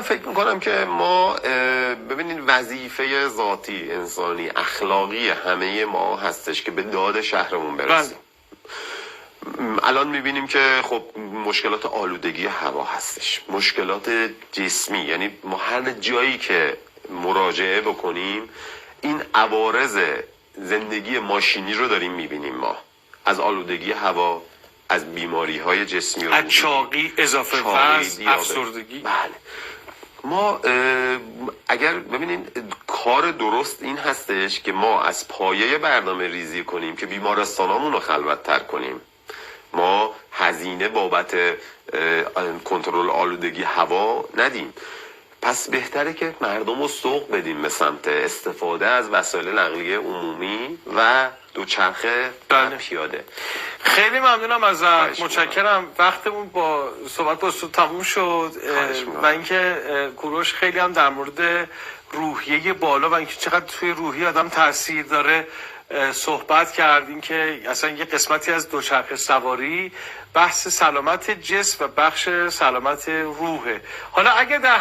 من فکر میکنم که ما ببینید وظیفه ذاتی انسانی اخلاقی همه ما هستش که به داد شهرمون برسیم. الان میبینیم که خب مشکلات آلودگی هوا هستش، مشکلات جسمی، یعنی ما هر جایی که مراجعه بکنیم این عوارض زندگی ماشینی رو داریم میبینیم. ما از آلودگی هوا، از بیماری های جسمی و از چاقی، اضافه وزن، افسردگی. بله. ما اگر ببینید کار درست این هستش که ما از پایه برنامه ریزی کنیم که بیمارستانامون رو خلوت‌تر کنیم. ما هزینه بابت کنترل آلودگی هوا ندیم. پس بهتره که مردم رو سوق بدیم به سمت استفاده از وسایل نقلیه عمومی و دوچرخه و پیاده. خیلی ممنونم ازت، متشکرم. وقتمون با صحبت با تو تموم شد و اینکه کوروش خیلی هم در مورد روحیه بالا و اینکه چقدر توی روحیه آدم تاثیر داره صحبت کردیم که اصلا یه قسمتی از دوچرخه سواری بحث سلامت جسم و بخش سلامت روحه. حالا اگه در